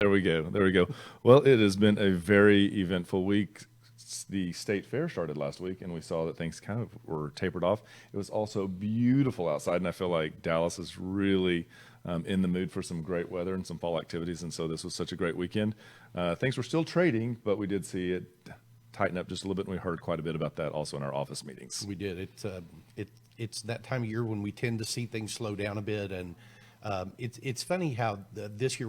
There we go. There we go. Well, it has been a very eventful week. The state fair started last week, and we saw that things kind of were tapered off. It was also beautiful outside, and I feel like Dallas is really in the mood for some great weather and some fall activities. And so this was such a great weekend. Things were still trading, but we did see it tighten up just a little bit, and we heard quite a bit about that also in our office meetings. We did. It's that time of year when we tend to see things slow down a bit, and it's funny how this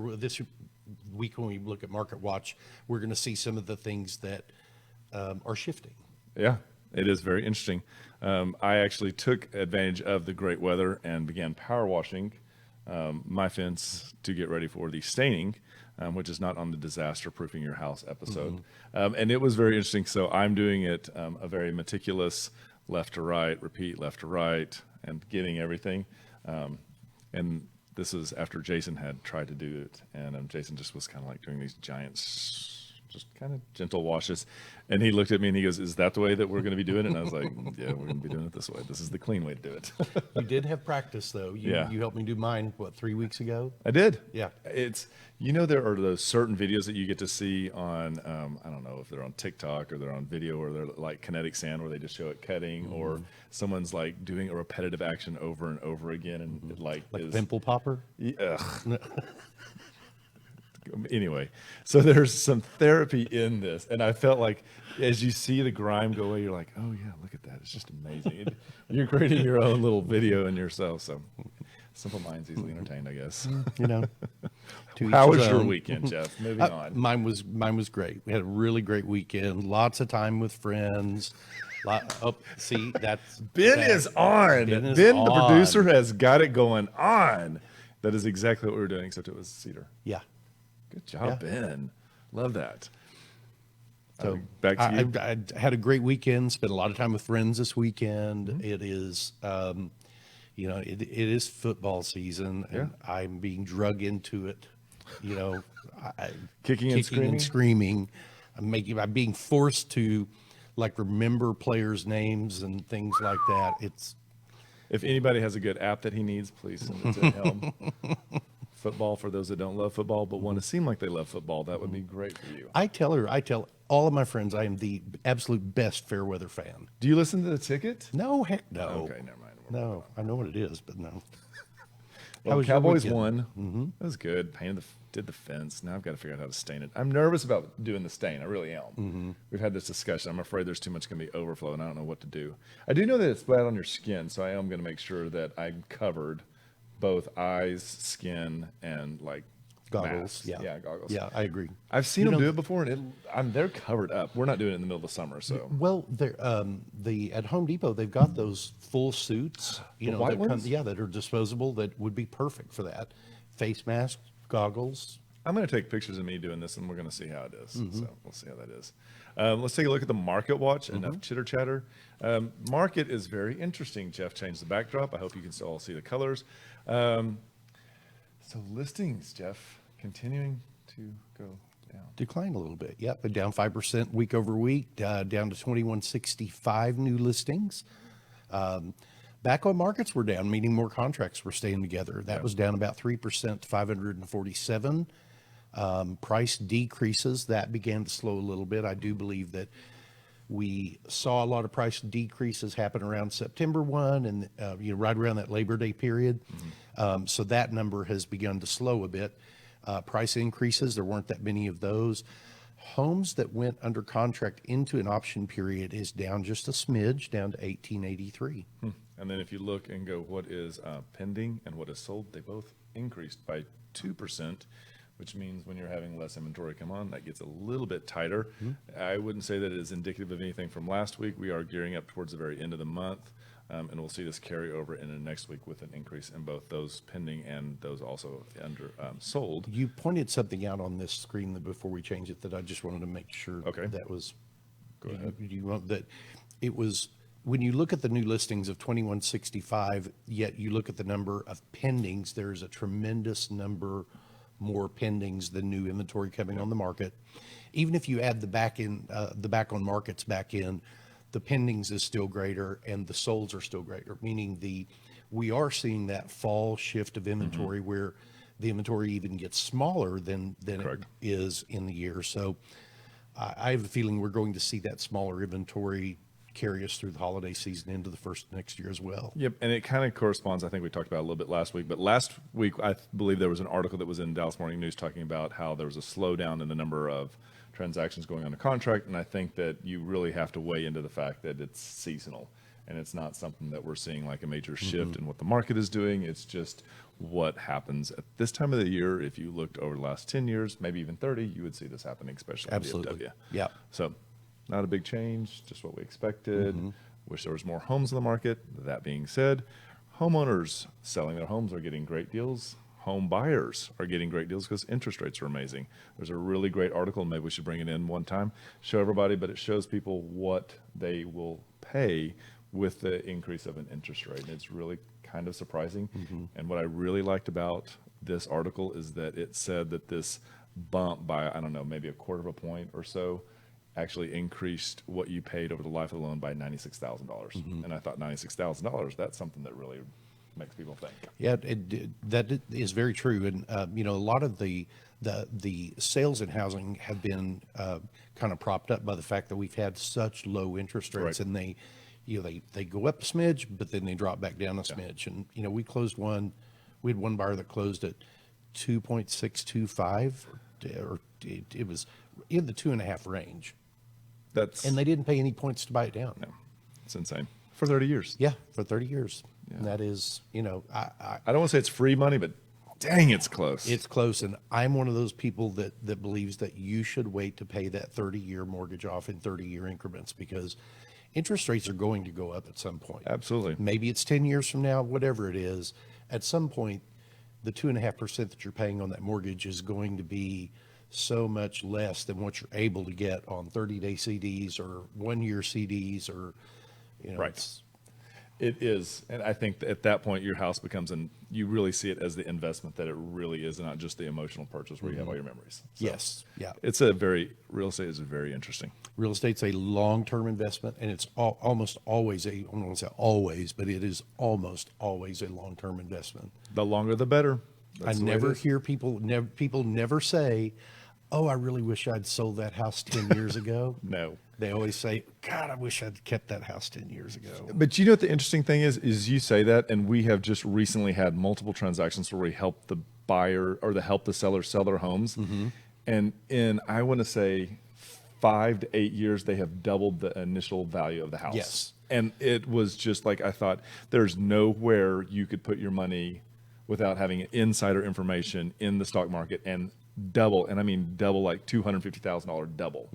week when we look at Market Watch, we're going to see some of the things that are shifting. Yeah, it is very interesting. I actually took advantage of the great weather and began power washing my fence to get ready for the staining, which is not on the disaster proofing your house episode. And it was very interesting. So I'm doing it a very meticulous left to right, repeat left to right, and getting everything. And this is after Jason had tried to do it, and Jason just was kind of like doing these giant, just kind of gentle washes. And he looked at me and he goes, "Is that the way that we're going to be doing it?" And I was like, "Yeah, we're going to be doing it this way. This is the clean way to do it." You did have practice, though. You helped me do mine, 3 weeks ago? I did. Yeah. It's, there are those certain videos that you get to see on, I don't know if they're on TikTok or they're on video, or they're like kinetic sand where they just show it cutting, or someone's like doing a repetitive action over and over again. And it like is, pimple popper? Anyway, so there's some therapy in this, and I felt like as you see the grime go away, you're like, "Oh yeah, look at that! It's just amazing." You're creating your own little video in yourself. So simple minds easily entertained, I guess. How was your weekend, Jeff? Moving on. Mine was great. We had a really great weekend. Lots of time with friends. See, that's Ben is on. Ben, the producer, has got it going on. That is exactly what we were doing, except it was Cedar. Yeah. Good job, Ben. Love that. So back to you. I had a great weekend. Spent a lot of time with friends this weekend. It is, it is football season, and I'm being drug into it. Kicking and screaming. I'm being forced to remember players' names and things like that. If anybody has a good app that he needs, please send it to him. Football, for those that don't love football but want to seem like they love football, that would be great for you. I tell all of my friends I am the absolute best fair weather fan. Do you listen to The Ticket? No, heck no. Okay, never mind. No, I know what it is, but no. Well, Cowboys won. That was good. Did the fence. Now I've got to figure out how to stain it. I'm nervous about doing the stain. I really am. We've had this discussion. I'm afraid there's too much going to be overflow, and I don't know what to do. I do know that it's flat on your skin, so I am going to make sure that I'm covered both eyes, skin, and goggles. masks. Yeah, goggles. Yeah, I agree. I've seen them do it before, and they're covered up. We're not doing it in the middle of the summer, so. Well, at Home Depot they've got those full suits, The white ones? that are disposable, that would be perfect for that. Face mask, goggles. I'm going to take pictures of me doing this, and we're going to see how it is. So we'll see how that is. Let's take a look at the Market Watch. Enough chitter chatter. Market is very interesting. Jeff changed the backdrop. I hope you can still all see the colors. So listings, Jeff, continuing to go down. Declined a little bit. Yep, but down 5% week over week, down to 2165 new listings. Back on markets were down, meaning more contracts were staying together. That was down about 3% to 547. Price decreases, that began to slow a little bit. I do believe that we saw a lot of price decreases happen around September 1 and right around that Labor Day period. So that number has begun to slow a bit. Price increases, there weren't that many of those. Homes that went under contract into an option period is down just a smidge, down to 1883. And then if you look and go what is pending and what is sold, they both increased by 2%. Which means when you're having less inventory come on, that gets a little bit tighter. I wouldn't say that it is indicative of anything from last week. We are gearing up towards the very end of the month, and we'll see this carry over into next week with an increase in both those pending and those also under sold. You pointed something out on this screen before we change it that I just wanted to make sure that was. Go ahead. You want that it was. When you look at the new listings of 2165, yet you look at the number of pendings, there's a tremendous number more pendings than new inventory coming on the market. Even if you add the back on markets back in, the pendings is still greater and the solds are still greater, meaning we are seeing that fall shift of inventory where the inventory even gets smaller than Correct. it is in the year. So I have a feeling we're going to see that smaller inventory carry us through the holiday season into the first next year as well. Yep, and it kind of corresponds. I think we talked about it a little bit last week, but last week I believe there was an article that was in Dallas Morning News talking about how there was a slowdown in the number of transactions going on a contract, and I think that you really have to weigh into the fact that it's seasonal, and it's not something that we're seeing like a major shift in what the market is doing. It's just what happens at this time of the year. If you looked over the last 10 years, maybe even 30, you would see this happening, especially in Absolutely. DFW. Yeah. So not a big change, just what we expected. Wish there was more homes in the market. That being said, homeowners selling their homes are getting great deals. Home buyers are getting great deals because interest rates are amazing. There's a really great article, maybe we should bring it in one time, show everybody, but it shows people what they will pay with the increase of an interest rate. And it's really kind of surprising. And what I really liked about this article is that it said that this bump by, I don't know, maybe a quarter of a point or so actually increased what you paid over the life of the loan by $96,000. And I thought $96,000, that's something that really makes people think. Yeah, that is very true. And, you know, a lot of the sales in housing have been kind of propped up by the fact that we've had such low interest rates, Right. and they go up a smidge, but then they drop back down a smidge. And, you know, we had one buyer that closed at 2.625, or it was in the 2.5 range. And they didn't pay any points to buy it down. No, it's insane. For 30 years. Yeah, for 30 years. And that is, you know, I don't want to say it's free money, but dang, it's close. it's close. And I'm one of those people that believes that you should wait to pay that 30-year mortgage off in 30-year increments, because interest rates are going to go up at some point. Absolutely. Maybe it's 10 years from now, whatever it is. At some point, the 2.5% that you're paying on that mortgage is going to be so much less than what you're able to get on 30-day CDs or 1-year CDs, or, you know, Right. It is. And I think that at that point, your house becomes, you really see it as the investment that it really is, and not just the emotional purchase where you have all your memories. So yes. Yeah. real estate is very interesting. Real estate's a long-term investment, and it's almost always I don't want to say always, but it is almost always a long-term investment. The longer, the better. I never hear people never say, "Oh, I really wish I'd sold that house 10 years ago." No. They always say, "God, I wish I'd kept that house 10 years ago." But you know what the interesting thing is you say that, and we have just recently had multiple transactions where we help the buyer or help the seller sell their homes. And in, I want to say, 5 to 8 years, they have doubled the initial value of the house. Yes. And it was just like, I thought, there's nowhere you could put your money without having insider information in the stock market and double, and I mean double, like $250,000 double.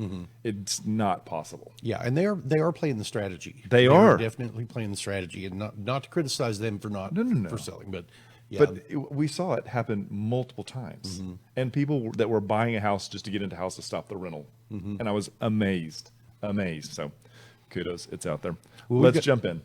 It's not possible. Yeah, and they are playing the strategy. They are definitely playing the strategy, and not to criticize them for not No. for selling, but yeah, we saw it happen multiple times, and people that were buying a house just to get into a house to stop the rental, and I was amazed. So kudos, it's out there. Well, Let's jump in.